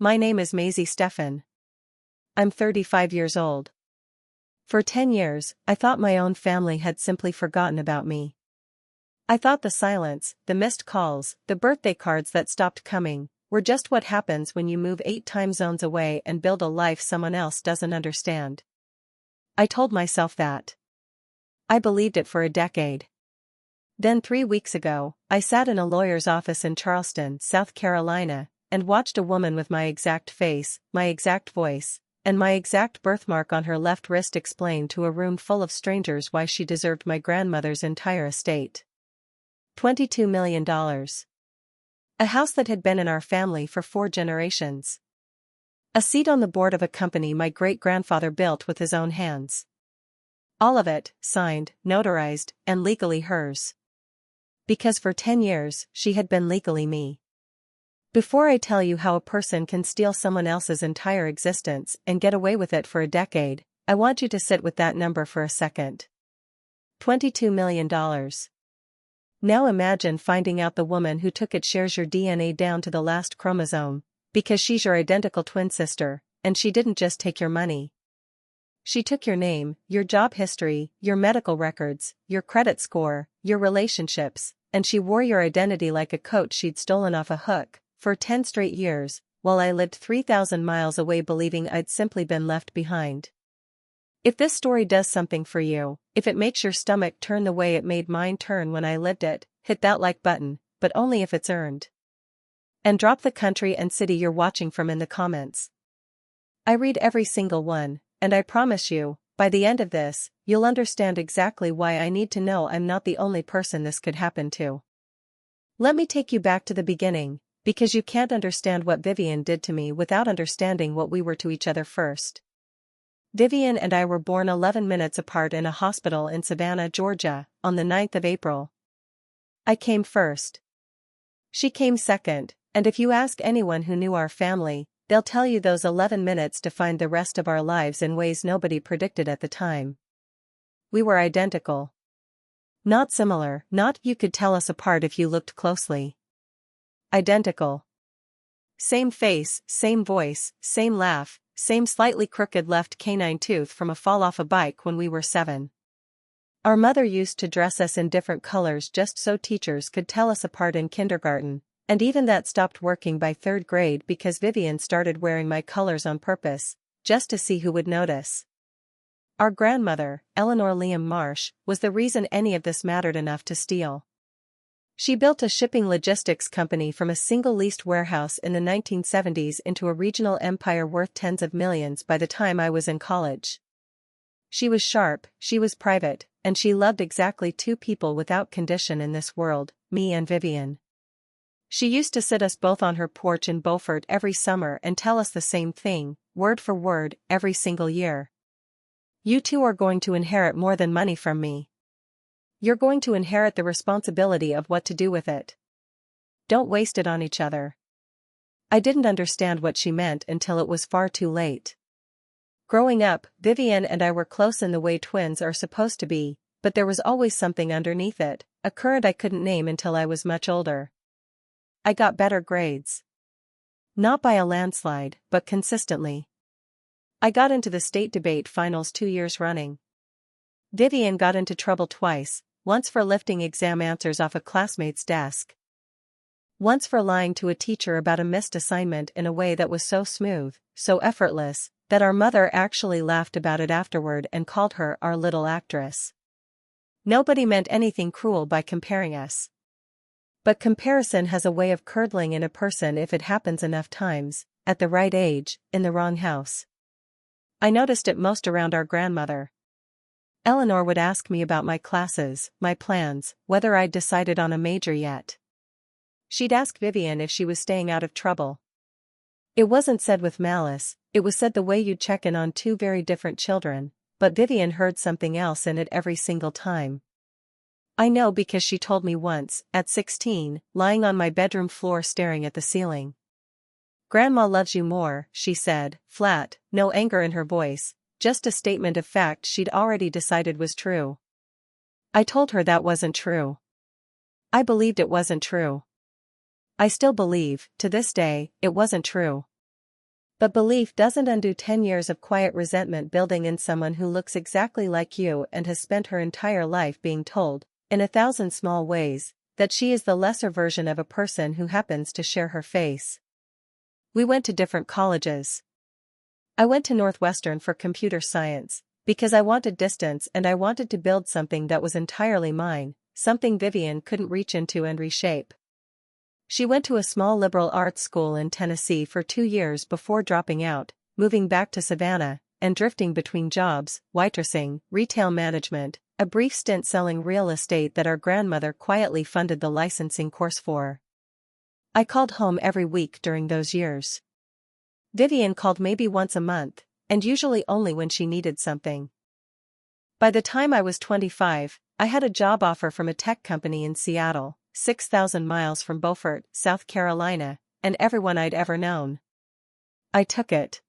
My name is Maisie Steffan. I'm 35 years old. For 10 years, I thought my own family had simply forgotten about me. I thought the silence, the missed calls, the birthday cards that stopped coming, were just what happens when you move 8 time zones away and build a life someone else doesn't understand. I told myself that. I believed it for a decade. Then 3 weeks ago, I sat in a lawyer's office in Charleston, South Carolina, and watched a woman with my exact face, my exact voice, and my exact birthmark on her left wrist explain to a room full of strangers why she deserved my grandmother's entire estate. $22 million. A house that had been in our family for 4 generations. A seat on the board of a company my great-grandfather built with his own hands. All of it, signed, notarized, and legally hers. Because for 10 years, she had been legally me. Before I tell you how a person can steal someone else's entire existence and get away with it for a decade, I want you to sit with that number for a second. $22 million. Now imagine finding out the woman who took it shares your DNA down to the last chromosome, because she's your identical twin sister, and she didn't just take your money. She took your name, your job history, your medical records, your credit score, your relationships, and she wore your identity like a coat she'd stolen off a hook, for 10 straight years, while I lived 3,000 miles away believing I'd simply been left behind. If this story does something for you, if it makes your stomach turn the way it made mine turn when I lived it, hit that like button, but only if it's earned. And drop the country and city you're watching from in the comments. I read every single one, and I promise you, by the end of this, you'll understand exactly why I need to know I'm not the only person this could happen to. Let me take you back to the beginning, because you can't understand what Vivian did to me without understanding what we were to each other first. Vivian and I were born 11 minutes apart in a hospital in Savannah, Georgia, on the 9th of April. I came first. She came second, and if you ask anyone who knew our family, they'll tell you those 11 minutes defined the rest of our lives in ways nobody predicted at the time. We were identical. Not similar, not you could tell us apart if you looked closely. Identical. Same face, same voice, same laugh, same slightly crooked left canine tooth from a fall off a bike when we were 7. Our mother used to dress us in different colors just so teachers could tell us apart in kindergarten, and even that stopped working by 3rd grade because Vivian started wearing my colors on purpose, just to see who would notice. Our grandmother, Eleanor Liam Marsh, was the reason any of this mattered enough to steal. She built a shipping logistics company from a single leased warehouse in the 1970s into a regional empire worth tens of millions by the time I was in college. She was sharp, she was private, and she loved exactly 2 people without condition in this world, me and Vivian. She used to sit us both on her porch in Beaufort every summer and tell us the same thing, word for word, every single year. You 2 are going to inherit more than money from me. You're going to inherit the responsibility of what to do with it. Don't waste it on each other. I didn't understand what she meant until it was far too late. Growing up, Vivian and I were close in the way twins are supposed to be, but there was always something underneath it, a current I couldn't name until I was much older. I got better grades. Not by a landslide, but consistently. I got into the state debate finals 2 years running. Vivian got into trouble twice, once for lifting exam answers off a classmate's desk. Once for lying to a teacher about a missed assignment in a way that was so smooth, so effortless, that our mother actually laughed about it afterward and called her our little actress. Nobody meant anything cruel by comparing us. But comparison has a way of curdling in a person if it happens enough times, at the right age, in the wrong house. I noticed it most around our grandmother. Eleanor would ask me about my classes, my plans, whether I'd decided on a major yet. She'd ask Vivian if she was staying out of trouble. It wasn't said with malice, it was said the way you'd check in on 2 very different children, but Vivian heard something else in it every single time. I know because she told me once, at 16, lying on my bedroom floor staring at the ceiling. "Grandma loves you more," she said, flat, no anger in her voice, just a statement of fact she'd already decided was true. I told her that wasn't true. I believed it wasn't true. I still believe, to this day, it wasn't true. But belief doesn't undo 10 years of quiet resentment building in someone who looks exactly like you and has spent her entire life being told, in 1,000 small ways, that she is the lesser version of a person who happens to share her face. We went to different colleges. I went to Northwestern for computer science, because I wanted distance and I wanted to build something that was entirely mine, something Vivian couldn't reach into and reshape. She went to a small liberal arts school in Tennessee for 2 years before dropping out, moving back to Savannah, and drifting between jobs, waitressing, retail management, a brief stint selling real estate that our grandmother quietly funded the licensing course for. I called home every week during those years. Vivian called maybe once a month, and usually only when she needed something. By the time I was 25, I had a job offer from a tech company in Seattle, 6,000 miles from Beaufort, South Carolina, and everyone I'd ever known. I took it.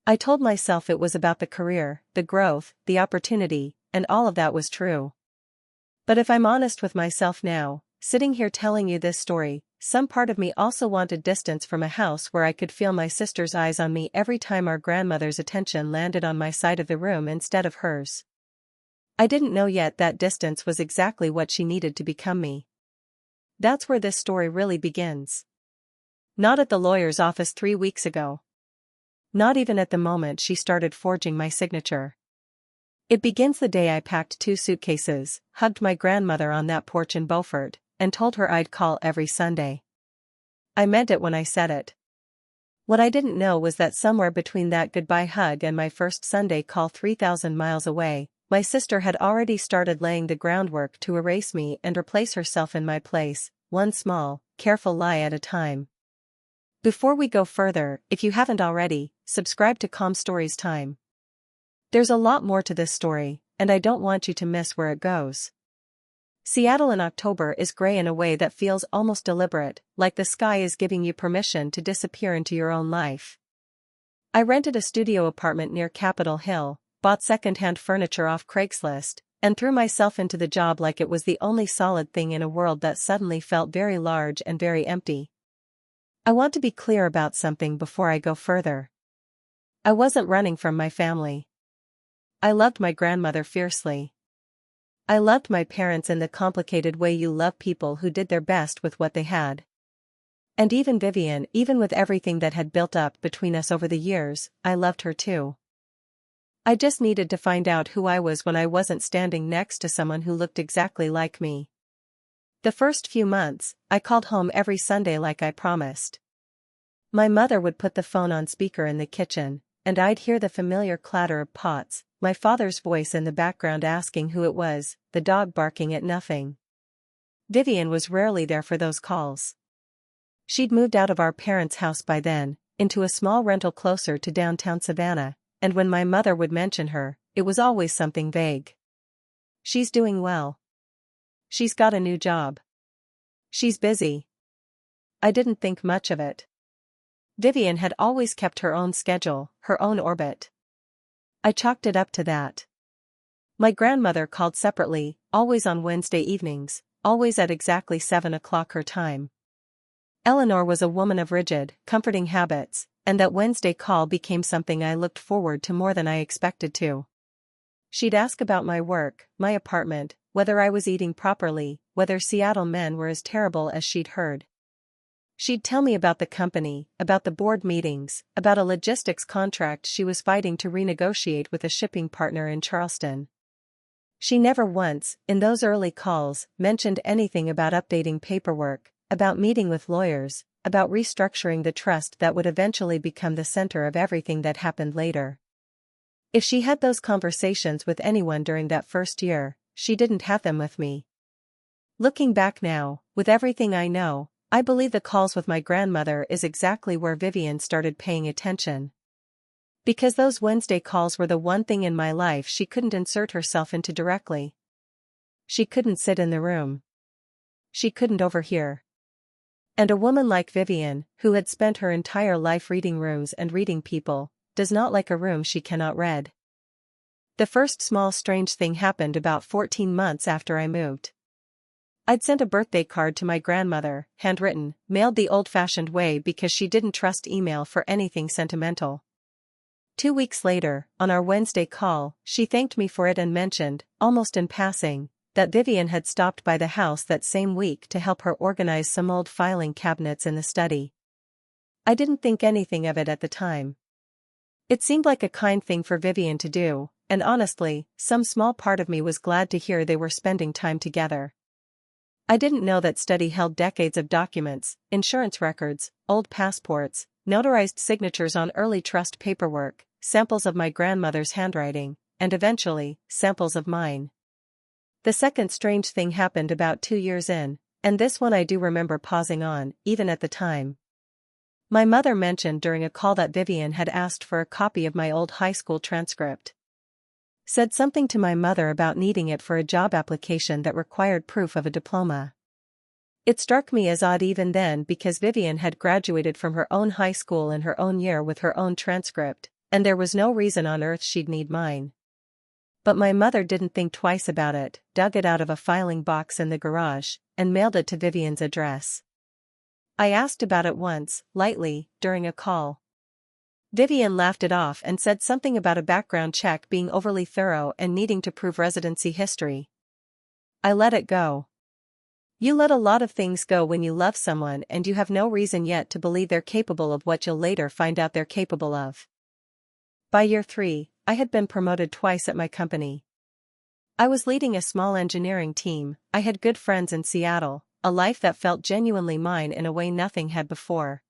I told myself it was about the career, the growth, the opportunity, and all of that was true. But if I'm honest with myself now, sitting here telling you this story, some part of me also wanted distance from a house where I could feel my sister's eyes on me every time our grandmother's attention landed on my side of the room instead of hers. I didn't know yet that distance was exactly what she needed to become me. That's where this story really begins. Not at the lawyer's office 3 weeks ago. Not even at the moment she started forging my signature. It begins the day I packed 2 suitcases, hugged my grandmother on that porch in Beaufort, and told her I'd call every Sunday. I meant it when I said it. What I didn't know was that somewhere between that goodbye hug and my first Sunday call 3,000 miles away, my sister had already started laying the groundwork to erase me and replace herself in my place, one small, careful lie at a time. Before we go further, if you haven't already, subscribe to Calm Stories Time. There's a lot more to this story, and I don't want you to miss where it goes. Seattle in October is gray in a way that feels almost deliberate, like the sky is giving you permission to disappear into your own life. I rented a studio apartment near Capitol Hill, bought second-hand furniture off Craigslist, and threw myself into the job like it was the only solid thing in a world that suddenly felt very large and very empty. I want to be clear about something before I go further. I wasn't running from my family. I loved my grandmother fiercely. I loved my parents in the complicated way you love people who did their best with what they had. And even Vivian, even with everything that had built up between us over the years, I loved her too. I just needed to find out who I was when I wasn't standing next to someone who looked exactly like me. The first few months, I called home every Sunday like I promised. My mother would put the phone on speaker in the kitchen, and I'd hear the familiar clatter of pots, my father's voice in the background asking who it was, the dog barking at nothing. Vivian was rarely there for those calls. She'd moved out of our parents' house by then, into a small rental closer to downtown Savannah, and when my mother would mention her, it was always something vague. She's doing well. She's got a new job. She's busy. I didn't think much of it. Vivian had always kept her own schedule, her own orbit. I chalked it up to that. My grandmother called separately, always on Wednesday evenings, always at exactly 7 o'clock her time. Eleanor was a woman of rigid, comforting habits, and that Wednesday call became something I looked forward to more than I expected to. She'd ask about my work, my apartment, whether I was eating properly, whether Seattle men were as terrible as she'd heard. She'd tell me about the company, about the board meetings, about a logistics contract she was fighting to renegotiate with a shipping partner in Charleston. She never once, in those early calls, mentioned anything about updating paperwork, about meeting with lawyers, about restructuring the trust that would eventually become the center of everything that happened later. If she had those conversations with anyone during that first year, she didn't have them with me. Looking back now, with everything I know, I believe the calls with my grandmother is exactly where Vivian started paying attention. Because those Wednesday calls were the one thing in my life she couldn't insert herself into directly. She couldn't sit in the room. She couldn't overhear. And a woman like Vivian, who had spent her entire life reading rooms and reading people, does not like a room she cannot read. The first small strange thing happened about 14 months after I moved. I'd sent a birthday card to my grandmother, handwritten, mailed the old-fashioned way because she didn't trust email for anything sentimental. 2 weeks later, on our Wednesday call, she thanked me for it and mentioned, almost in passing, that Vivian had stopped by the house that same week to help her organize some old filing cabinets in the study. I didn't think anything of it at the time. It seemed like a kind thing for Vivian to do, and honestly, some small part of me was glad to hear they were spending time together. I didn't know that study held decades of documents, insurance records, old passports, notarized signatures on early trust paperwork, samples of my grandmother's handwriting, and eventually, samples of mine. The second strange thing happened about 2 years in, and this one I do remember pausing on, even at the time. My mother mentioned during a call that Vivian had asked for a copy of my old high school transcript. Said something to my mother about needing it for a job application that required proof of a diploma. It struck me as odd even then because Vivian had graduated from her own high school in her own year with her own transcript, and there was no reason on earth she'd need mine. But my mother didn't think twice about it, dug it out of a filing box in the garage, and mailed it to Vivian's address. I asked about it once, lightly, during a call. Vivian laughed it off and said something about a background check being overly thorough and needing to prove residency history. I let it go. You let a lot of things go when you love someone and you have no reason yet to believe they're capable of what you'll later find out they're capable of. By year 3, I had been promoted twice at my company. I was leading a small engineering team, I had good friends in Seattle, a life that felt genuinely mine in a way nothing had before.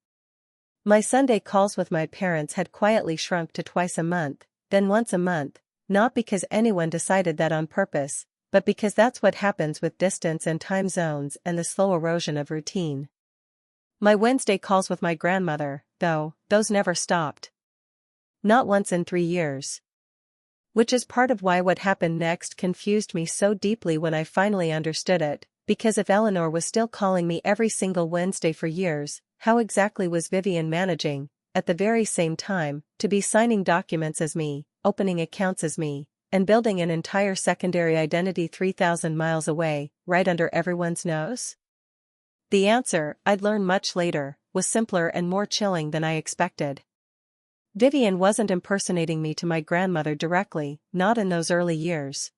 My Sunday calls with my parents had quietly shrunk to twice a month, then once a month, not because anyone decided that on purpose, but because that's what happens with distance and time zones and the slow erosion of routine. My Wednesday calls with my grandmother, though, those never stopped. Not once in 3 years. Which is part of why what happened next confused me so deeply when I finally understood it, because if Eleanor was still calling me every single Wednesday for years, how exactly was Vivian managing, at the very same time, to be signing documents as me, opening accounts as me, and building an entire secondary identity 3,000 miles away, right under everyone's nose? The answer, I'd learn much later, was simpler and more chilling than I expected. Vivian wasn't impersonating me to my grandmother directly, not in those early years.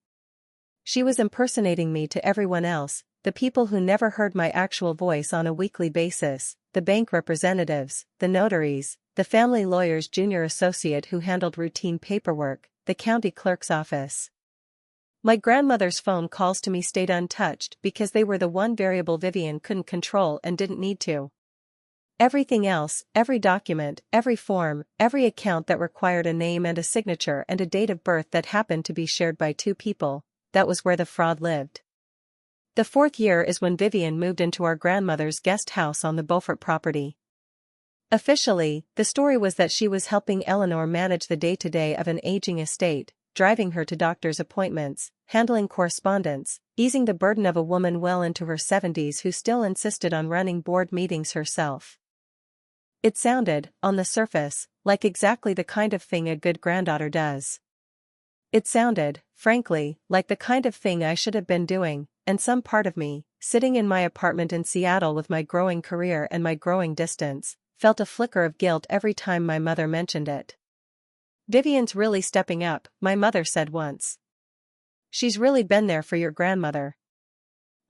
She was impersonating me to everyone else, the people who never heard my actual voice on a weekly basis, the bank representatives, the notaries, the family lawyer's junior associate who handled routine paperwork, the county clerk's office. My grandmother's phone calls to me stayed untouched because they were the one variable Vivian couldn't control and didn't need to. Everything else, every document, every form, every account that required a name and a signature and a date of birth that happened to be shared by 2 people, that was where the fraud lived. The 4th year is when Vivian moved into our grandmother's guest house on the Beaufort property. Officially, the story was that she was helping Eleanor manage the day-to-day of an aging estate, driving her to doctor's appointments, handling correspondence, easing the burden of a woman well into her 70s who still insisted on running board meetings herself. It sounded, on the surface, like exactly the kind of thing a good granddaughter does. It sounded, frankly, like the kind of thing I should have been doing, and some part of me, sitting in my apartment in Seattle with my growing career and my growing distance, felt a flicker of guilt every time my mother mentioned it. Vivian's really stepping up, my mother said once. She's really been there for your grandmother.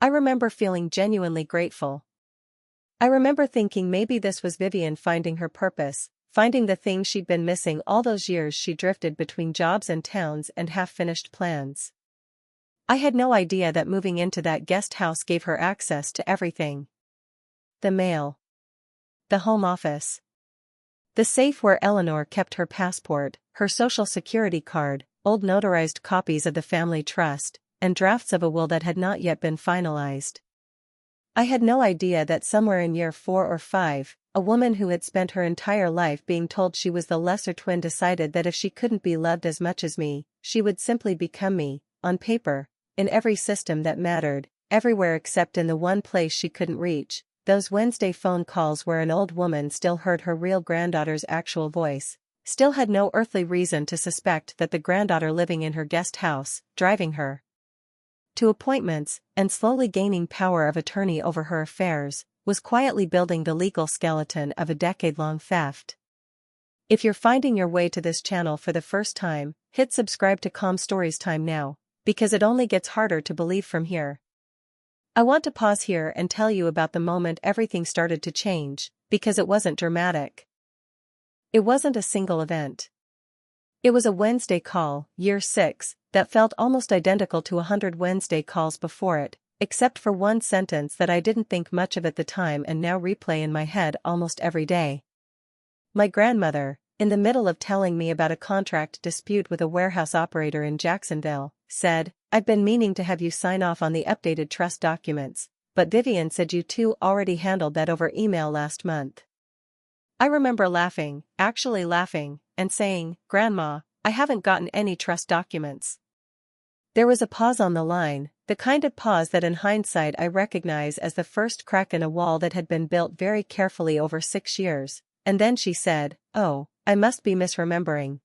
I remember feeling genuinely grateful. I remember thinking maybe this was Vivian finding her purpose, finding the thing she'd been missing all those years she drifted between jobs and towns and half-finished plans. I had no idea that moving into that guest house gave her access to everything. The mail. The home office. The safe where Eleanor kept her passport, her social security card, old notarized copies of the family trust, and drafts of a will that had not yet been finalized. I had no idea that somewhere in year 4 or 5, a woman who had spent her entire life being told she was the lesser twin decided that if she couldn't be loved as much as me, she would simply become me, on paper, in every system that mattered, everywhere except in the one place she couldn't reach, those Wednesday phone calls where an old woman still heard her real granddaughter's actual voice, still had no earthly reason to suspect that the granddaughter living in her guest house, driving her to appointments, and slowly gaining power of attorney over her affairs, was quietly building the legal skeleton of a decade-long theft. If you're finding your way to this channel for the first time, hit subscribe to Calm Stories Time now, because it only gets harder to believe from here. I want to pause here and tell you about the moment everything started to change, because it wasn't dramatic. It wasn't a single event. It was a Wednesday call, year 6, that felt almost identical to 100 Wednesday calls before it, except for one sentence that I didn't think much of at the time and now replay in my head almost every day. My grandmother, in the middle of telling me about a contract dispute with a warehouse operator in Jacksonville, said, "I've been meaning to have you sign off on the updated trust documents, but Vivian said you two already handled that over email last month." I remember laughing, actually laughing, and saying, "Grandma, I haven't gotten any trust documents." There was a pause on the line, the kind of pause that in hindsight I recognize as the first crack in a wall that had been built very carefully over 6 years, and then she said, "Oh, I must be misremembering.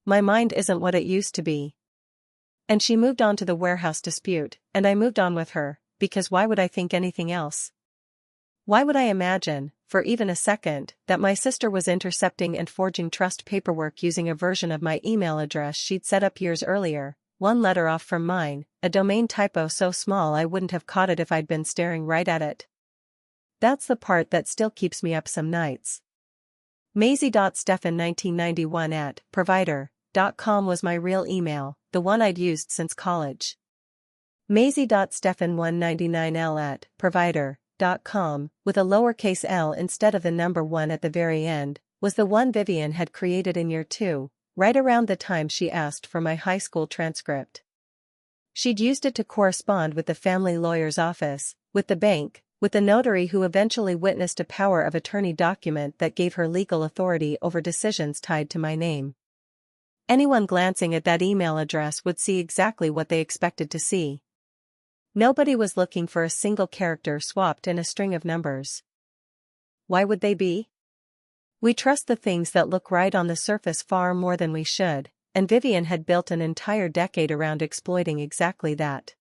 My mind isn't what it used to be." And she moved on to the warehouse dispute, and I moved on with her, because why would I think anything else? Why would I imagine, for even a second, that my sister was intercepting and forging trust paperwork using a version of my email address she'd set up years earlier, one letter off from mine, a domain typo so small I wouldn't have caught it if I'd been staring right at it? That's the part that still keeps me up some nights. Maisie.Steffan 1991 at provider.com was my real email, the one I'd used since college. Maisie.Steffan 199L at provider.com, with a lowercase l instead of the number 1 at the very end, was the one Vivian had created in year 2, right around the time she asked for my high school transcript. She'd used it to correspond with the family lawyer's office, with the bank, with the notary who eventually witnessed a power of attorney document that gave her legal authority over decisions tied to my name. Anyone glancing at that email address would see exactly what they expected to see. Nobody was looking for a single character swapped in a string of numbers. Why would they be? We trust the things that look right on the surface far more than we should, and Vivian had built an entire decade around exploiting exactly that.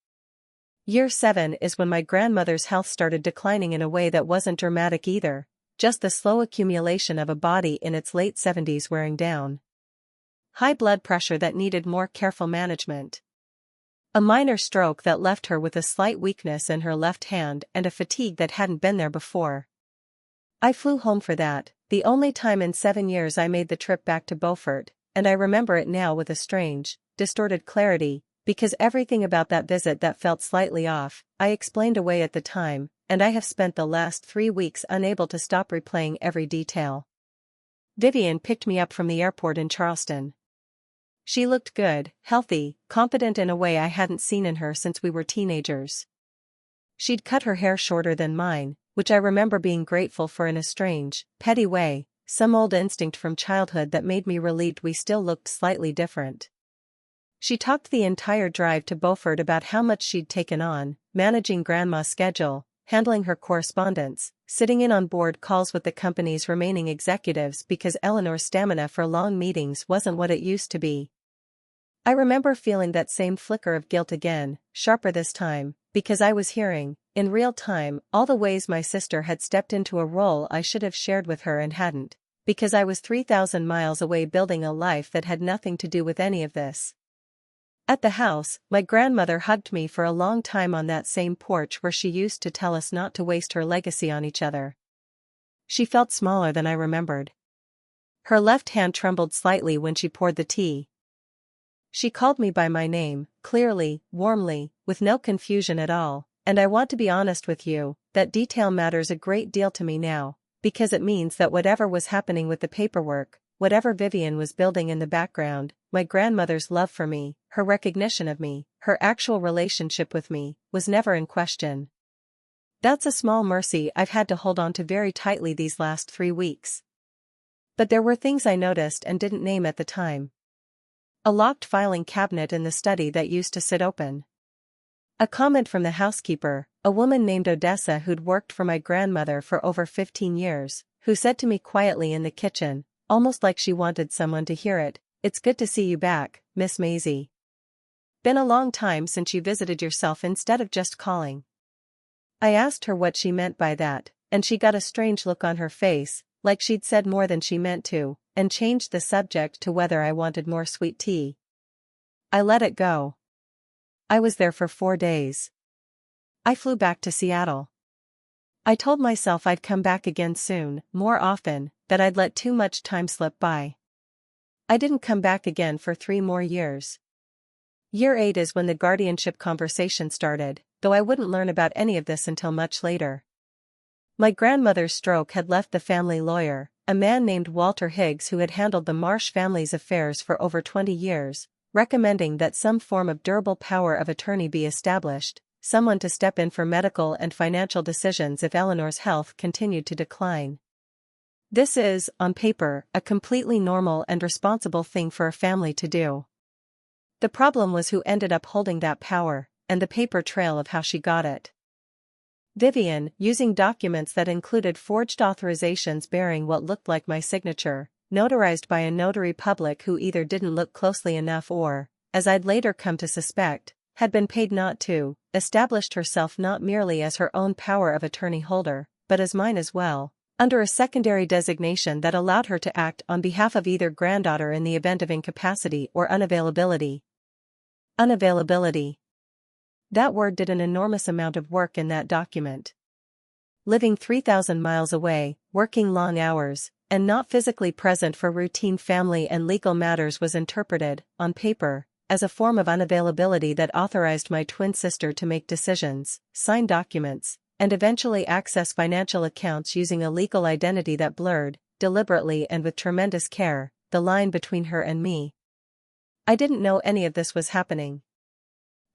Year 7 is when my grandmother's health started declining in a way that wasn't dramatic either, just the slow accumulation of a body in its late 70s wearing down. High blood pressure that needed more careful management. A minor stroke that left her with a slight weakness in her left hand and a fatigue that hadn't been there before. I flew home for that, the only time in 7 years I made the trip back to Beaufort, and I remember it now with a strange, distorted clarity, because everything about that visit that felt slightly off, I explained away at the time, and I have spent the last 3 weeks unable to stop replaying every detail. Vivian picked me up from the airport in Charleston. She looked good, healthy, confident in a way I hadn't seen in her since we were teenagers. She'd cut her hair shorter than mine, which I remember being grateful for in a strange, petty way, some old instinct from childhood that made me relieved we still looked slightly different. She talked the entire drive to Beaufort about how much she'd taken on, managing Grandma's schedule, handling her correspondence, sitting in on board calls with the company's remaining executives because Eleanor's stamina for long meetings wasn't what it used to be. I remember feeling that same flicker of guilt again, sharper this time, because I was hearing, in real time, all the ways my sister had stepped into a role I should have shared with her and hadn't, because I was 3,000 miles away building a life that had nothing to do with any of this. At the house, my grandmother hugged me for a long time on that same porch where she used to tell us not to waste her legacy on each other. She felt smaller than I remembered. Her left hand trembled slightly when she poured the tea. She called me by my name, clearly, warmly, with no confusion at all, and I want to be honest with you, that detail matters a great deal to me now, because it means that whatever was happening with the paperwork, whatever Vivian was building in the background, my grandmother's love for me, her recognition of me, her actual relationship with me, was never in question. That's a small mercy I've had to hold on to very tightly these last 3 weeks. But there were things I noticed and didn't name at the time. A locked filing cabinet in the study that used to sit open. A comment from the housekeeper, a woman named Odessa who'd worked for my grandmother for over 15 years, who said to me quietly in the kitchen, almost like she wanted someone to hear it, "It's good to see you back, Miss Maisie." Been a long time since you visited yourself instead of just calling. I asked her what she meant by that, and she got a strange look on her face, like she'd said more than she meant to, and changed the subject to whether I wanted more sweet tea. I let it go. I was there for 4 days. I flew back to Seattle. I told myself I'd come back again soon, more often, that I'd let too much time slip by. I didn't come back again for 3 more years. Year 8 is when the guardianship conversation started, though I wouldn't learn about any of this until much later. My grandmother's stroke had left the family lawyer, a man named Walter Higgs who had handled the Marsh family's affairs for over 20 years, recommending that some form of durable power of attorney be established, someone to step in for medical and financial decisions if Eleanor's health continued to decline. This is, on paper, a completely normal and responsible thing for a family to do. The problem was who ended up holding that power, and the paper trail of how she got it. Vivian, using documents that included forged authorizations bearing what looked like my signature, notarized by a notary public who either didn't look closely enough or, as I'd later come to suspect, had been paid not to, established herself not merely as her own power of attorney holder, but as mine as well, under a secondary designation that allowed her to act on behalf of either granddaughter in the event of incapacity or unavailability. Unavailability. That word did an enormous amount of work in that document. Living 3,000 miles away, working long hours, and not physically present for routine family and legal matters was interpreted, on paper, as a form of unavailability that authorized my twin sister to make decisions, sign documents, and eventually access financial accounts using a legal identity that blurred, deliberately and with tremendous care, the line between her and me. I didn't know any of this was happening.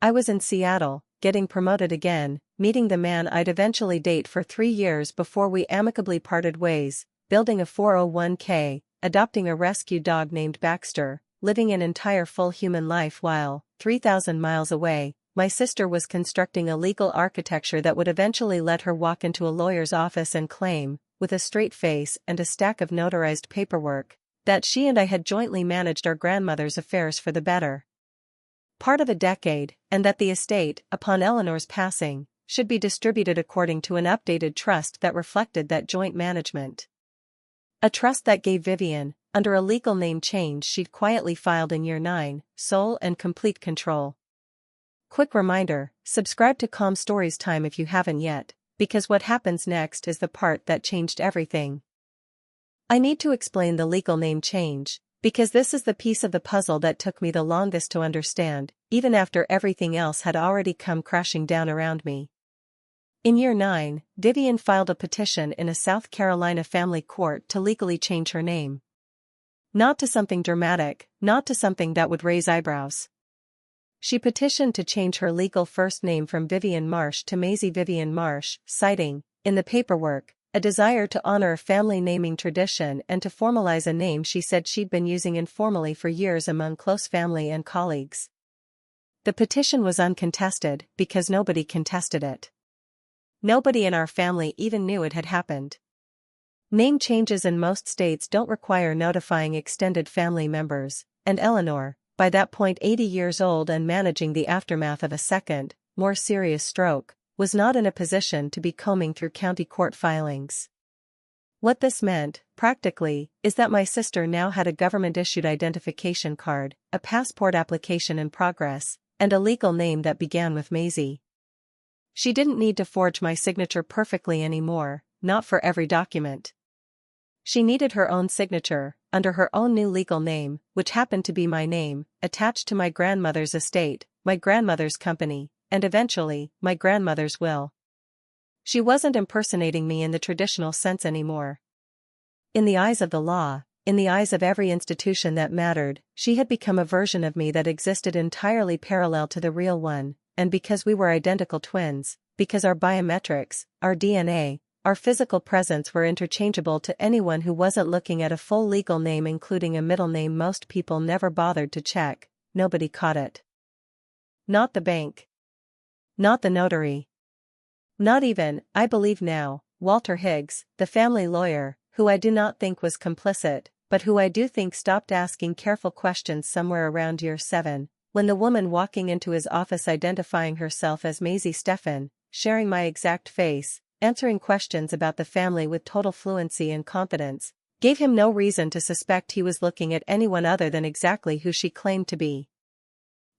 I was in Seattle, getting promoted again, meeting the man I'd eventually date for 3 years before we amicably parted ways, building a 401k, adopting a rescue dog named Baxter, living an entire full human life while, 3,000 miles away, my sister was constructing a legal architecture that would eventually let her walk into a lawyer's office and claim, with a straight face and a stack of notarized paperwork, that she and I had jointly managed our grandmother's affairs for the better part of a decade, and that the estate, upon Eleanor's passing, should be distributed according to an updated trust that reflected that joint management. A trust that gave Vivian, under a legal name change she'd quietly filed in year 9, sole and complete control. Quick reminder, subscribe to Calm Stories Time if you haven't yet, because what happens next is the part that changed everything. I need to explain the legal name change, because this is the piece of the puzzle that took me the longest to understand, even after everything else had already come crashing down around me. In year 9, Vivian filed a petition in a South Carolina family court to legally change her name. Not to something dramatic, not to something that would raise eyebrows. She petitioned to change her legal first name from Vivian Marsh to Maisie Vivian Marsh, citing, in the paperwork, a desire to honor a family naming tradition and to formalize a name she said she'd been using informally for years among close family and colleagues. The petition was uncontested because nobody contested it. Nobody in our family even knew it had happened. Name changes in most states don't require notifying extended family members, and Eleanor, by that point 80 years old and managing the aftermath of a second, more serious stroke, was not in a position to be combing through county court filings. What this meant, practically, is that my sister now had a government-issued identification card, a passport application in progress, and a legal name that began with Maisie. She didn't need to forge my signature perfectly anymore, not for every document. She needed her own signature, under her own new legal name, which happened to be my name, attached to my grandmother's estate, my grandmother's company, and eventually, my grandmother's will. She wasn't impersonating me in the traditional sense anymore. In the eyes of the law, in the eyes of every institution that mattered, she had become a version of me that existed entirely parallel to the real one, and because we were identical twins, because our biometrics, our DNA, our physical presence were interchangeable to anyone who wasn't looking at a full legal name including a middle name most people never bothered to check, nobody caught it. Not the bank. Not the notary. Not even, I believe now, Walter Higgs, the family lawyer, who I do not think was complicit, but who I do think stopped asking careful questions somewhere around year 7, when the woman walking into his office identifying herself as Maisie Steffan, sharing my exact face, answering questions about the family with total fluency and confidence, gave him no reason to suspect he was looking at anyone other than exactly who she claimed to be.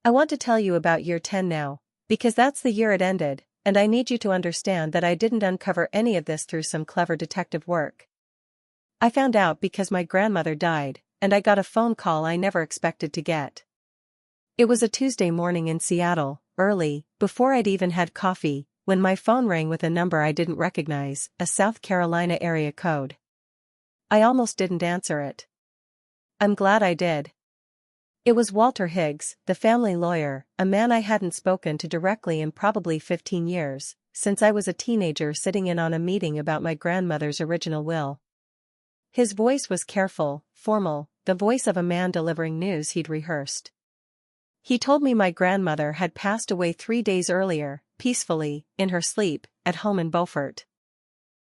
I want to tell you about year 10 now, because that's the year it ended, and I need you to understand that I didn't uncover any of this through some clever detective work. I found out because my grandmother died, and I got a phone call I never expected to get. It was a Tuesday morning in Seattle, early, before I'd even had coffee, when my phone rang with a number I didn't recognize, a South Carolina area code. I almost didn't answer it. I'm glad I did. It was Walter Higgs, the family lawyer, a man I hadn't spoken to directly in probably 15 years, since I was a teenager sitting in on a meeting about my grandmother's original will. His voice was careful, formal, the voice of a man delivering news he'd rehearsed. He told me my grandmother had passed away 3 days earlier, peacefully, in her sleep, at home in Beaufort.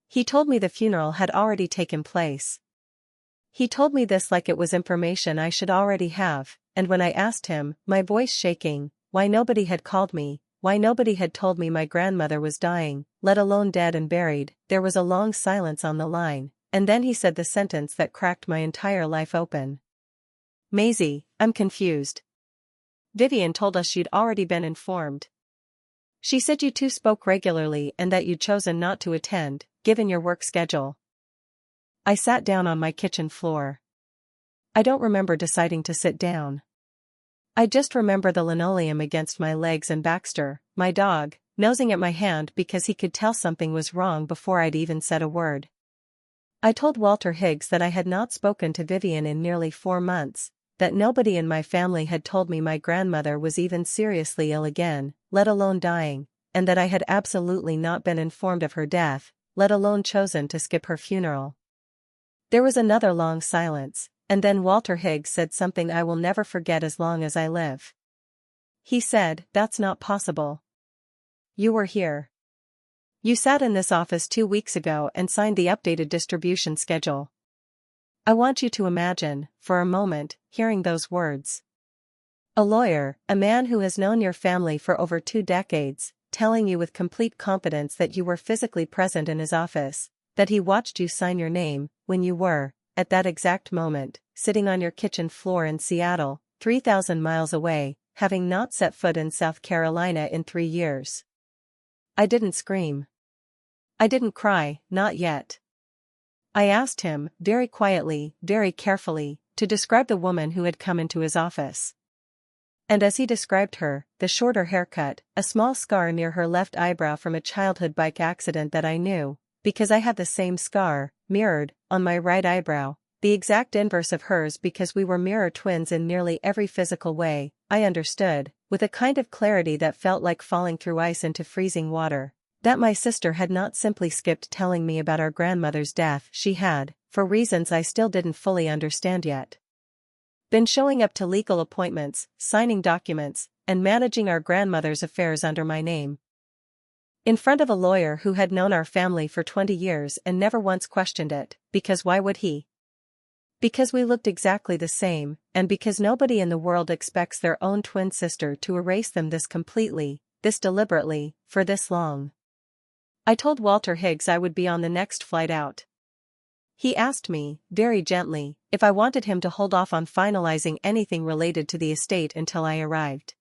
He told me the funeral had already taken place. He told me this like it was information I should already have, and when I asked him, my voice shaking, why nobody had called me, why nobody had told me my grandmother was dying, let alone dead and buried, there was a long silence on the line, and then he said the sentence that cracked my entire life open. Maisie, I'm confused. Vivian told us you'd already been informed. She said you two spoke regularly and that you'd chosen not to attend, given your work schedule. I sat down on my kitchen floor. I don't remember deciding to sit down. I just remember the linoleum against my legs and Baxter, my dog, nosing at my hand because he could tell something was wrong before I'd even said a word. I told Walter Higgs that I had not spoken to Vivian in nearly 4 months, that nobody in my family had told me my grandmother was even seriously ill again, let alone dying, and that I had absolutely not been informed of her death, let alone chosen to skip her funeral. There was another long silence, and then Walter Higgs said something I will never forget as long as I live. He said, "That's not possible. You were here. You sat in this office 2 weeks ago and signed the updated distribution schedule." I want you to imagine, for a moment, hearing those words. A lawyer, a man who has known your family for over 2 decades, telling you with complete confidence that you were physically present in his office, that he watched you sign your name, when you were, at that exact moment, sitting on your kitchen floor in Seattle, 3,000 miles away, having not set foot in South Carolina in 3 years. I didn't scream. I didn't cry, not yet. I asked him, very quietly, very carefully, to describe the woman who had come into his office. And as he described her, the shorter haircut, a small scar near her left eyebrow from a childhood bike accident that I knew, because I had the same scar, mirrored, on my right eyebrow, the exact inverse of hers because we were mirror twins in nearly every physical way, I understood, with a kind of clarity that felt like falling through ice into freezing water, that my sister had not simply skipped telling me about our grandmother's death. She had, for reasons I still didn't fully understand yet, been showing up to legal appointments, signing documents, and managing our grandmother's affairs under my name. In front of a lawyer who had known our family for 20 years and never once questioned it, because why would he? Because we looked exactly the same, and because nobody in the world expects their own twin sister to erase them this completely, this deliberately, for this long. I told Walter Higgs I would be on the next flight out. He asked me, very gently, if I wanted him to hold off on finalizing anything related to the estate until I arrived.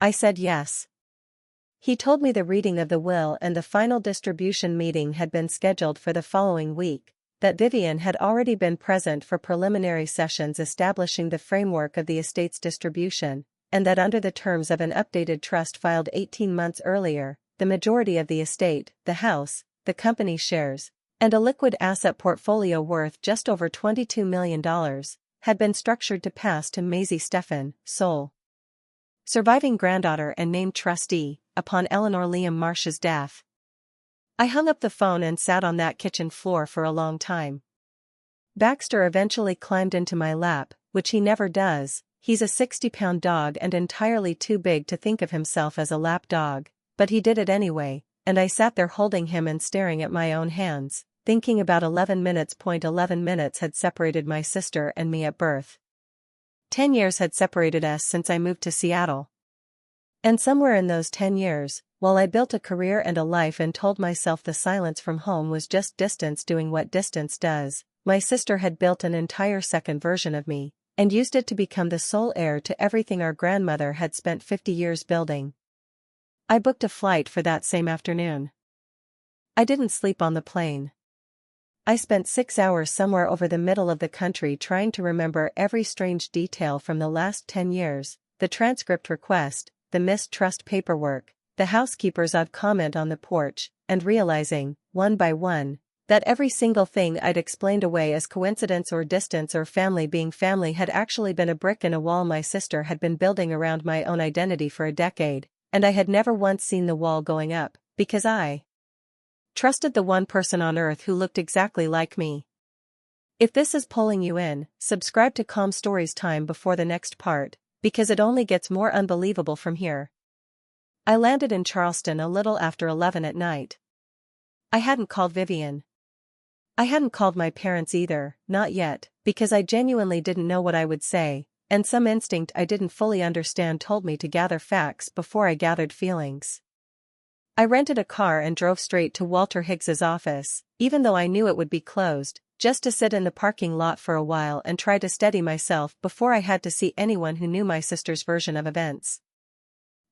I said yes. He told me the reading of the will and the final distribution meeting had been scheduled for the following week, that Vivian had already been present for preliminary sessions establishing the framework of the estate's distribution, and that under the terms of an updated trust filed 18 months earlier, the majority of the estate, the house, the company shares, and a liquid asset portfolio worth just over $22 million, had been structured to pass to Maisie Steffan, sole surviving granddaughter and named trustee, upon Eleanor Liam Marsh's death. I hung up the phone and sat on that kitchen floor for a long time. Baxter eventually climbed into my lap, which he never does. He's a 60-pound dog and entirely too big to think of himself as a lap dog, but he did it anyway, and I sat there holding him and staring at my own hands, thinking about 11 minutes. 11 minutes had separated my sister and me at birth. 10 years had separated us since I moved to Seattle. And somewhere in those 10 years, while I built a career and a life and told myself the silence from home was just distance doing what distance does, my sister had built an entire second version of me, and used it to become the sole heir to everything our grandmother had spent 50 years building. I booked a flight for that same afternoon. I didn't sleep on the plane. I spent 6 hours somewhere over the middle of the country trying to remember every strange detail from the last 10 years, the transcript request, the missed trust paperwork, the housekeeper's odd comment on the porch, and realizing, one by one, that every single thing I'd explained away as coincidence or distance or family being family had actually been a brick in a wall my sister had been building around my own identity for a decade, and I had never once seen the wall going up, because I trusted the one person on earth who looked exactly like me. If this is pulling you in, subscribe to Calm Stories time before the next part, because it only gets more unbelievable from here. I landed in Charleston a little after 11 at night. I hadn't called Vivian. I hadn't called my parents either, not yet, because I genuinely didn't know what I would say, and some instinct I didn't fully understand told me to gather facts before I gathered feelings. I rented a car and drove straight to Walter Higgs's office, even though I knew it would be closed, just to sit in the parking lot for a while and try to steady myself before I had to see anyone who knew my sister's version of events.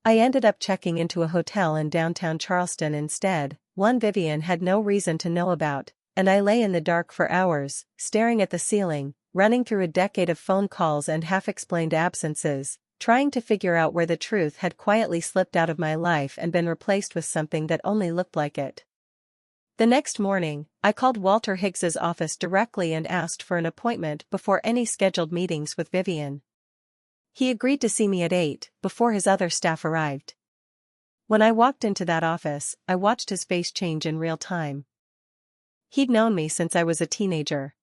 I ended up checking into a hotel in downtown Charleston instead, one Vivian had no reason to know about, and I lay in the dark for hours, staring at the ceiling, running through a decade of phone calls and half-explained absences, trying to figure out where the truth had quietly slipped out of my life and been replaced with something that only looked like it. The next morning, I called Walter Higgs's office directly and asked for an appointment before any scheduled meetings with Vivian. He agreed to see me at 8, before his other staff arrived. When I walked into that office, I watched his face change in real time. He'd known me since I was a teenager.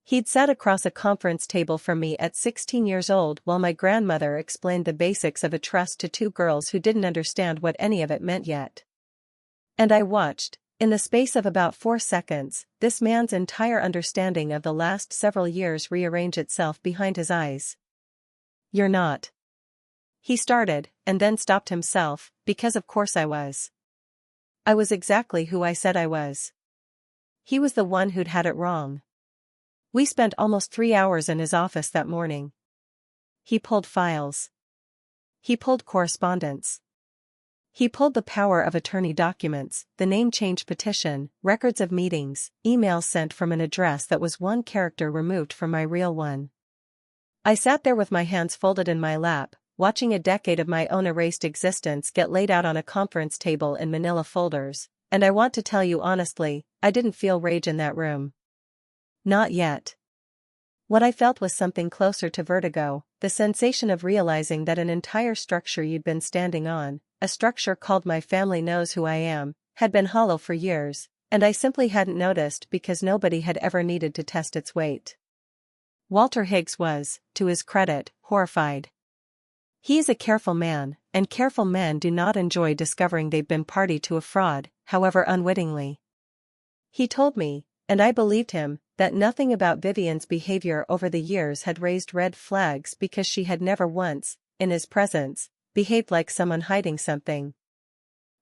He'd sat across a conference table from me at 16 years old while my grandmother explained the basics of a trust to two girls who didn't understand what any of it meant yet. And I watched, in the space of about 4 seconds, this man's entire understanding of the last several years rearrange itself behind his eyes. "You're not." He started, and then stopped himself, because of course I was. I was exactly who I said I was. He was the one who'd had it wrong. We spent almost 3 hours in his office that morning. He pulled files. He pulled correspondence. He pulled the power of attorney documents, the name change petition, records of meetings, emails sent from an address that was one character removed from my real one. I sat there with my hands folded in my lap, watching a decade of my own erased existence get laid out on a conference table in manila folders, and I want to tell you honestly, I didn't feel rage in that room. Not yet. What I felt was something closer to vertigo, the sensation of realizing that an entire structure you'd been standing on, a structure called my family knows who I am, had been hollow for years, and I simply hadn't noticed because nobody had ever needed to test its weight. Walter Higgs was, to his credit, horrified. He is a careful man, and careful men do not enjoy discovering they've been party to a fraud, however unwittingly. He told me, and I believed him, that nothing about Vivian's behavior over the years had raised red flags because she had never once, in his presence, behaved like someone hiding something.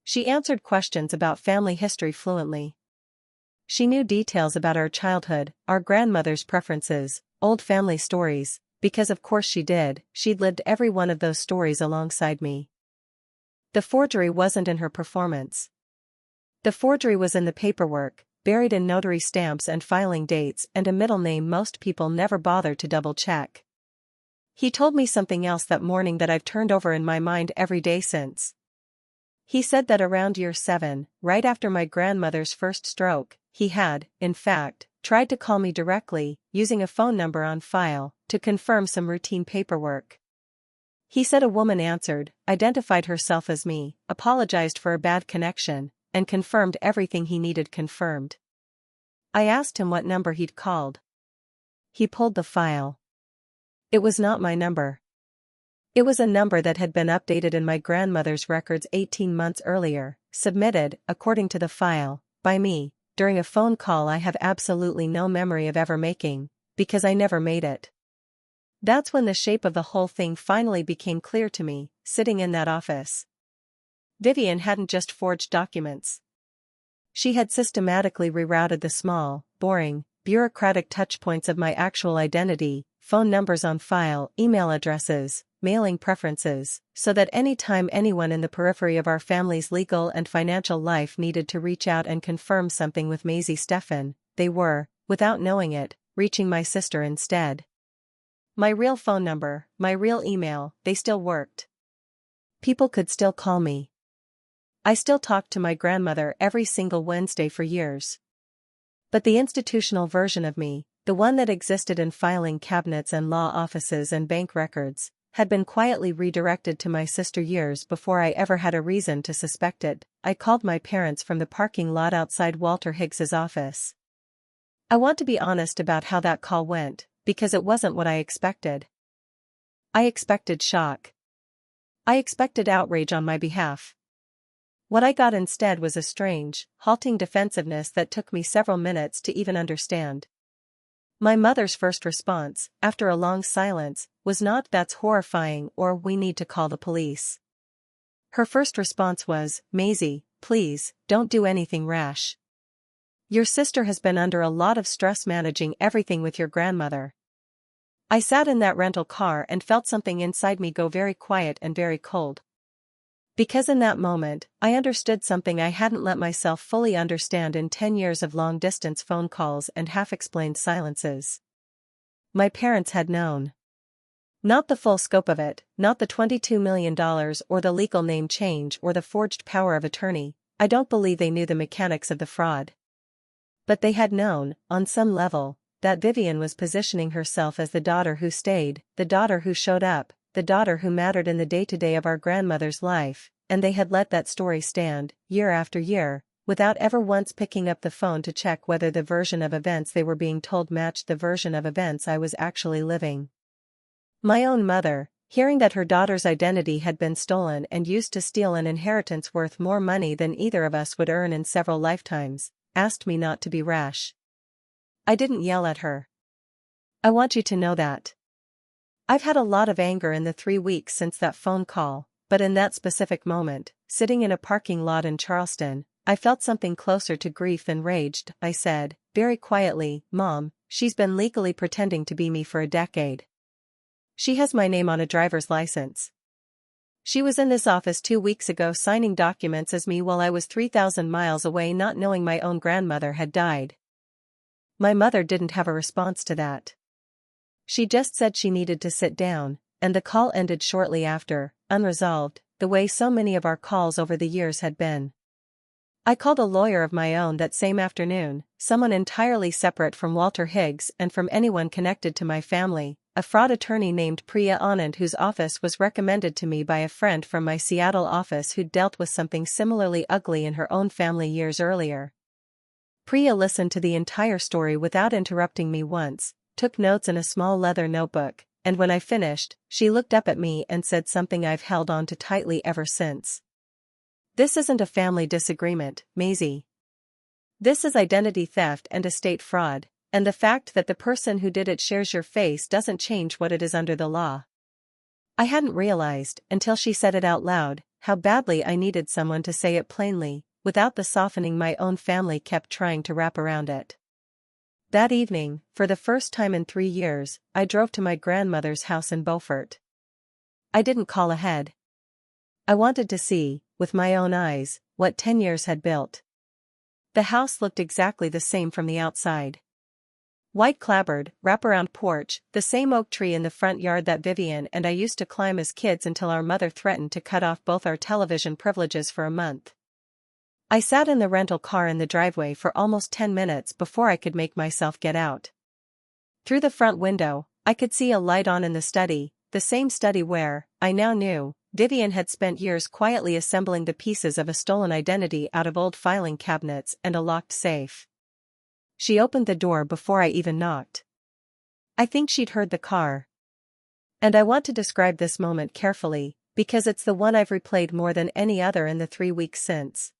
She answered questions about family history fluently. She knew details about our childhood, our grandmother's preferences, old family stories, because of course she did, she'd lived every one of those stories alongside me. The forgery wasn't in her performance. The forgery was in the paperwork, buried in notary stamps and filing dates and a middle name most people never bother to double-check. He told me something else that morning that I've turned over in my mind every day since. He said that around year 7, right after my grandmother's first stroke, he had, in fact, tried to call me directly, using a phone number on file, to confirm some routine paperwork. He said a woman answered, identified herself as me, apologized for a bad connection, and confirmed everything he needed confirmed. I asked him what number he'd called. He pulled the file. It was not my number. It was a number that had been updated in my grandmother's records 18 months earlier, submitted, according to the file, by me, during a phone call I have absolutely no memory of ever making, because I never made it. That's when the shape of the whole thing finally became clear to me, sitting in that office. Vivian hadn't just forged documents. She had systematically rerouted the small, boring, bureaucratic touchpoints of my actual identity, phone numbers on file, email addresses, mailing preferences, so that any time anyone in the periphery of our family's legal and financial life needed to reach out and confirm something with Maisie Steffan, they were, without knowing it, reaching my sister instead. My real phone number, my real email, they still worked. People could still call me. I still talked to my grandmother every single Wednesday for years. But the institutional version of me, the one that existed in filing cabinets and law offices and bank records, had been quietly redirected to my sister years before I ever had a reason to suspect it. I called my parents from the parking lot outside Walter Higgs's office. I want to be honest about how that call went, because it wasn't what I expected. I expected shock. I expected outrage on my behalf. What I got instead was a strange, halting defensiveness that took me several minutes to even understand. My mother's first response, after a long silence, was not "that's horrifying" or "we need to call the police." Her first response was, "Maisie, please, don't do anything rash. Your sister has been under a lot of stress managing everything with your grandmother." I sat in that rental car and felt something inside me go very quiet and very cold. Because in that moment, I understood something I hadn't let myself fully understand in 10 years of long-distance phone calls and half-explained silences. My parents had known. Not the full scope of it, not the $22 million or the legal name change or the forged power of attorney. I don't believe they knew the mechanics of the fraud. But they had known, on some level, that Vivian was positioning herself as the daughter who stayed, the daughter who showed up, the daughter who mattered in the day-to-day of our grandmother's life, and they had let that story stand, year after year, without ever once picking up the phone to check whether the version of events they were being told matched the version of events I was actually living. My own mother, hearing that her daughter's identity had been stolen and used to steal an inheritance worth more money than either of us would earn in several lifetimes, asked me not to be rash. I didn't yell at her. I want you to know that. I've had a lot of anger in the 3 weeks since that phone call, but in that specific moment, sitting in a parking lot in Charleston, I felt something closer to grief than rage. I said, very quietly, "Mom, she's been legally pretending to be me for a decade. She has my name on a driver's license. She was in this office 2 weeks ago signing documents as me while I was 3,000 miles away not knowing my own grandmother had died." My mother didn't have a response to that. She just said she needed to sit down, and the call ended shortly after, unresolved, the way so many of our calls over the years had been. I called a lawyer of my own that same afternoon, someone entirely separate from Walter Higgs and from anyone connected to my family, a fraud attorney named Priya Anand whose office was recommended to me by a friend from my Seattle office who'd dealt with something similarly ugly in her own family years earlier. Priya listened to the entire story without interrupting me once, took notes in a small leather notebook, and when I finished, she looked up at me and said something I've held on to tightly ever since. "This isn't a family disagreement, Maisie. This is identity theft and estate fraud, and the fact that the person who did it shares your face doesn't change what it is under the law." I hadn't realized, until she said it out loud, how badly I needed someone to say it plainly, without the softening my own family kept trying to wrap around it. That evening, for the first time in 3 years, I drove to my grandmother's house in Beaufort. I didn't call ahead. I wanted to see, with my own eyes, what 10 years had built. The house looked exactly the same from the outside. White clapboard, wraparound porch, the same oak tree in the front yard that Vivian and I used to climb as kids until our mother threatened to cut off both our television privileges for a month. I sat in the rental car in the driveway for almost 10 minutes before I could make myself get out. Through the front window, I could see a light on in the study, the same study where, I now knew, Vivian had spent years quietly assembling the pieces of a stolen identity out of old filing cabinets and a locked safe. She opened the door before I even knocked. I think she'd heard the car. And I want to describe this moment carefully, because it's the one I've replayed more than any other in the 3 weeks since.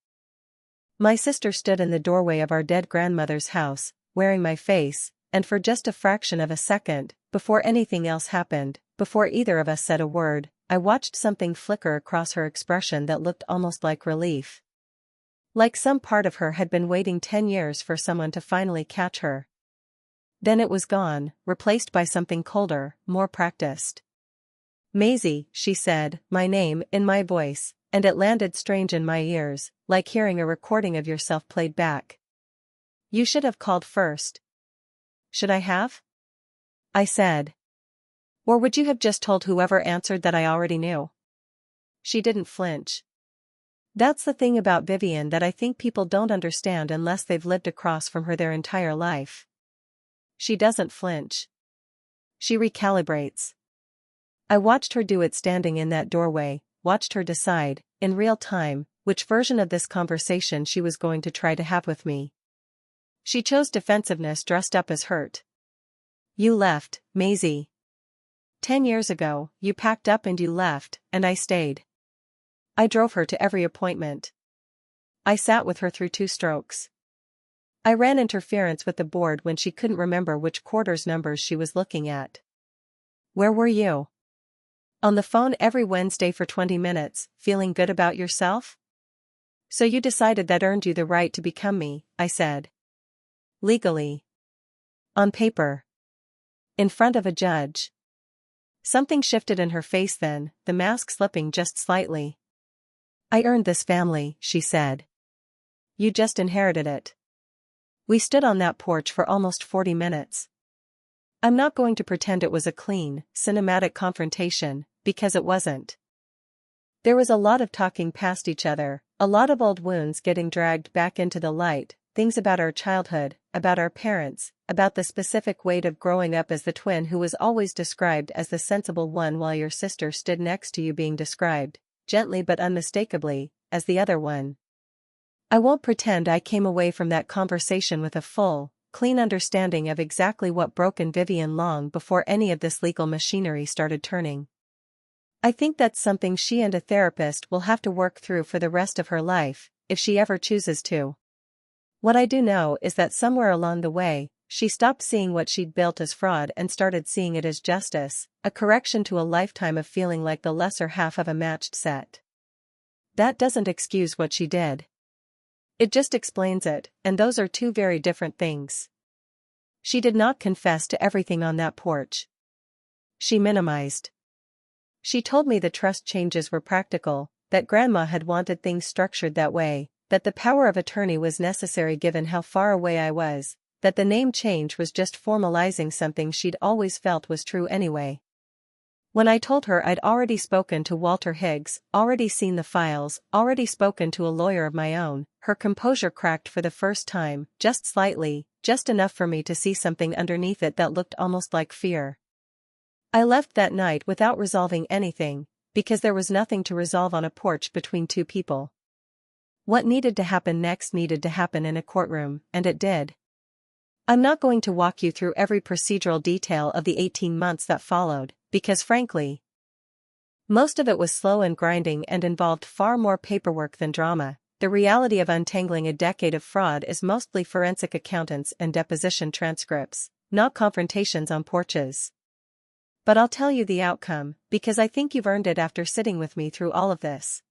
My sister stood in the doorway of our dead grandmother's house, wearing my face, and for just a fraction of a second, before anything else happened, before either of us said a word, I watched something flicker across her expression that looked almost like relief. Like some part of her had been waiting 10 years for someone to finally catch her. Then it was gone, replaced by something colder, more practiced. "Maisie," she said, my name, in my voice, and it landed strange in my ears, like hearing a recording of yourself played back. "You should have called first." "Should I have?" I said. "Or would you have just told whoever answered that I already knew?" She didn't flinch. That's the thing about Vivian that I think people don't understand unless they've lived across from her their entire life. She doesn't flinch. She recalibrates. I watched her do it standing in that doorway, watched her decide, in real time, which version of this conversation she was going to try to have with me. She chose defensiveness dressed up as hurt. "You left, Maisie. 10 years ago, you packed up and you left, and I stayed. I drove her to every appointment. I sat with her through 2 strokes. I ran interference with the board when she couldn't remember which quarter's numbers she was looking at. Where were you? On the phone every Wednesday for 20 minutes, feeling good about yourself? So you decided that earned you the right to become me," I said. "Legally. On paper. In front of a judge." Something shifted in her face then, the mask slipping just slightly. "I earned this family," she said. "You just inherited it." We stood on that porch for almost 40 minutes. I'm not going to pretend it was a clean, cinematic confrontation, because it wasn't. There was a lot of talking past each other, a lot of old wounds getting dragged back into the light, things about our childhood, about our parents, about the specific weight of growing up as the twin who was always described as the sensible one while your sister stood next to you being described, gently but unmistakably, as the other one. I won't pretend I came away from that conversation with a full, clean understanding of exactly what broken Vivian long before any of this legal machinery started turning. I think that's something she and a therapist will have to work through for the rest of her life, if she ever chooses to. What I do know is that somewhere along the way, she stopped seeing what she'd built as fraud and started seeing it as justice, a correction to a lifetime of feeling like the lesser half of a matched set. That doesn't excuse what she did. It just explains it, and those are 2 very different things. She did not confess to everything on that porch. She minimized. She told me the trust changes were practical, that Grandma had wanted things structured that way, that the power of attorney was necessary given how far away I was, that the name change was just formalizing something she'd always felt was true anyway. When I told her I'd already spoken to Walter Higgs, already seen the files, already spoken to a lawyer of my own, her composure cracked for the first time, just slightly, just enough for me to see something underneath it that looked almost like fear. I left that night without resolving anything, because there was nothing to resolve on a porch between 2 people. What needed to happen next needed to happen in a courtroom, and it did. I'm not going to walk you through every procedural detail of the 18 months that followed, because frankly, most of it was slow and grinding and involved far more paperwork than drama. The reality of untangling a decade of fraud is mostly forensic accountants and deposition transcripts, not confrontations on porches. But I'll tell you the outcome, because I think you've earned it after sitting with me through all of this.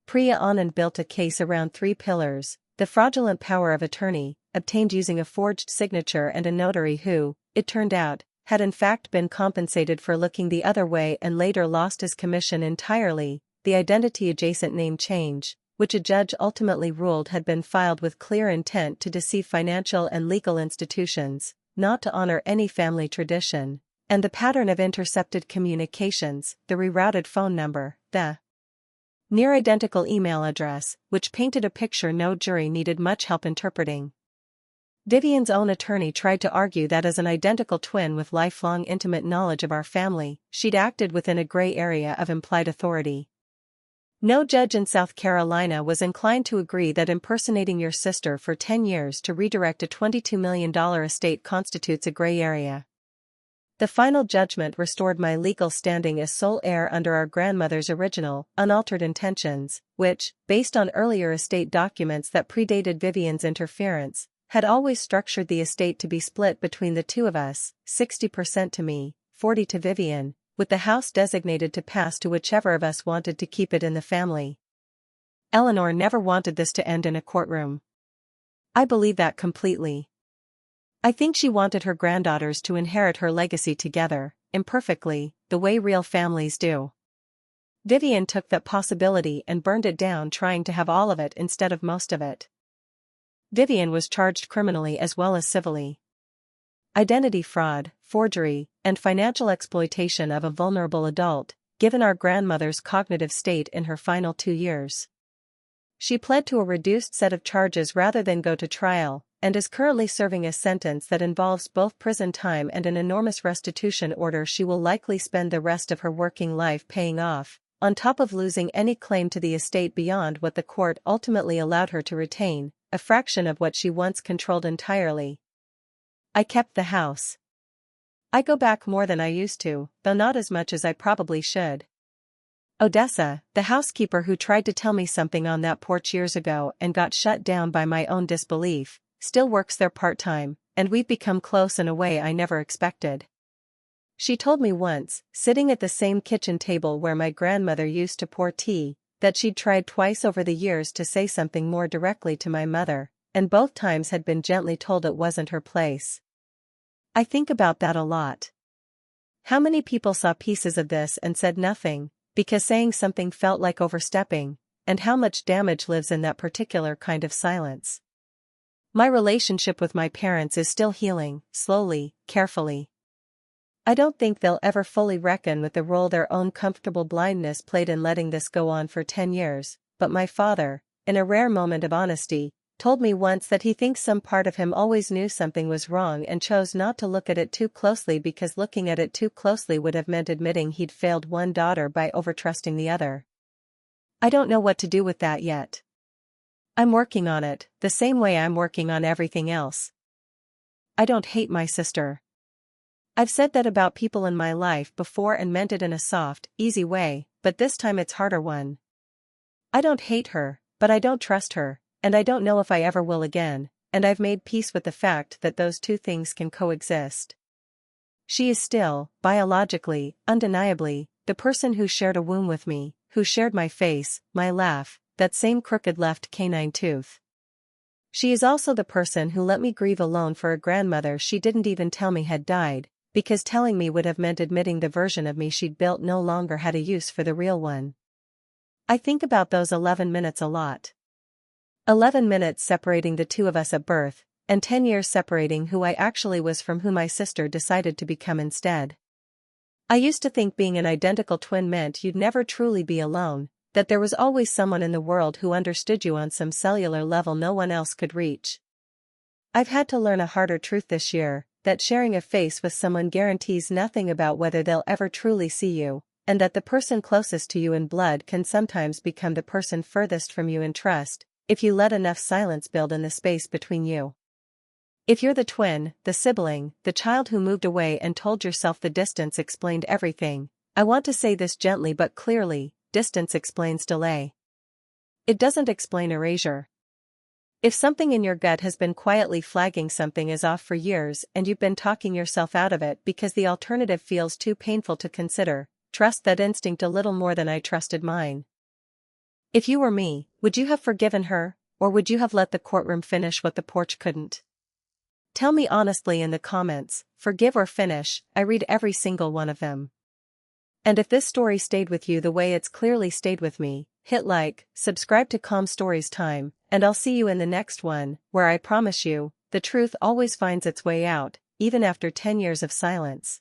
Priya Anand built a case around 3 pillars: the fraudulent power of attorney, obtained using a forged signature, and a notary who, it turned out, had in fact been compensated for looking the other way and later lost his commission entirely, the identity-adjacent name change, which a judge ultimately ruled had been filed with clear intent to deceive financial and legal institutions, not to honor any family tradition, and the pattern of intercepted communications, the rerouted phone number, the near-identical email address, which painted a picture no jury needed much help interpreting. Vivian's own attorney tried to argue that as an identical twin with lifelong intimate knowledge of our family, she'd acted within a gray area of implied authority. No judge in South Carolina was inclined to agree that impersonating your sister for 10 years to redirect a $22 million estate constitutes a gray area. The final judgment restored my legal standing as sole heir under our grandmother's original, unaltered intentions, which, based on earlier estate documents that predated Vivian's interference, had always structured the estate to be split between the two of us, 60% to me, 40% to Vivian, with the house designated to pass to whichever of us wanted to keep it in the family. Eleanor never wanted this to end in a courtroom. I believe that completely. I think she wanted her granddaughters to inherit her legacy together, imperfectly, the way real families do. Vivian took that possibility and burned it down, trying to have all of it instead of most of it. Vivian was charged criminally as well as civilly. Identity fraud, forgery, and financial exploitation of a vulnerable adult, given our grandmother's cognitive state in her final 2 years. She pled to a reduced set of charges rather than go to trial, and is currently serving a sentence that involves both prison time and an enormous restitution order she will likely spend the rest of her working life paying off, on top of losing any claim to the estate beyond what the court ultimately allowed her to retain, a fraction of what she once controlled entirely. I kept the house. I go back more than I used to, though not as much as I probably should. Odessa, the housekeeper who tried to tell me something on that porch years ago and got shut down by my own disbelief, still works there part-time, and we've become close in a way I never expected. She told me once, sitting at the same kitchen table where my grandmother used to pour tea, that she'd tried twice over the years to say something more directly to my mother, and both times had been gently told it wasn't her place. I think about that a lot. How many people saw pieces of this and said nothing, because saying something felt like overstepping, and how much damage lives in that particular kind of silence. My relationship with my parents is still healing, slowly, carefully. I don't think they'll ever fully reckon with the role their own comfortable blindness played in letting this go on for 10 years, but my father, in a rare moment of honesty, told me once that he thinks some part of him always knew something was wrong and chose not to look at it too closely because looking at it too closely would have meant admitting he'd failed one daughter by overtrusting the other. I don't know what to do with that yet. I'm working on it, the same way I'm working on everything else. I don't hate my sister. I've said that about people in my life before and meant it in a soft, easy way, but this time it's harder one. I don't hate her, but I don't trust her, and I don't know if I ever will again, and I've made peace with the fact that those two things can coexist. She is still, biologically, undeniably, the person who shared a womb with me, who shared my face, my laugh, that same crooked left canine tooth. She is also the person who let me grieve alone for a grandmother she didn't even tell me had died, because telling me would have meant admitting the version of me she'd built no longer had a use for the real one. I think about those 11 minutes a lot. 11 minutes separating the two of us at birth, and 10 years separating who I actually was from who my sister decided to become instead. I used to think being an identical twin meant you'd never truly be alone, that there was always someone in the world who understood you on some cellular level no one else could reach. I've had to learn a harder truth this year, that sharing a face with someone guarantees nothing about whether they'll ever truly see you, and that the person closest to you in blood can sometimes become the person furthest from you in trust, if you let enough silence build in the space between you. If you're the twin, the sibling, the child who moved away and told yourself the distance explained everything, I want to say this gently but clearly, distance explains delay. It doesn't explain erasure. If something in your gut has been quietly flagging something is off for years and you've been talking yourself out of it because the alternative feels too painful to consider, trust that instinct a little more than I trusted mine. If you were me, would you have forgiven her, or would you have let the courtroom finish what the porch couldn't? Tell me honestly in the comments, forgive or finish, I read every single one of them. And if this story stayed with you the way it's clearly stayed with me, hit like, subscribe to Calm Stories Time, and I'll see you in the next one, where I promise you, the truth always finds its way out, even after 10 years of silence.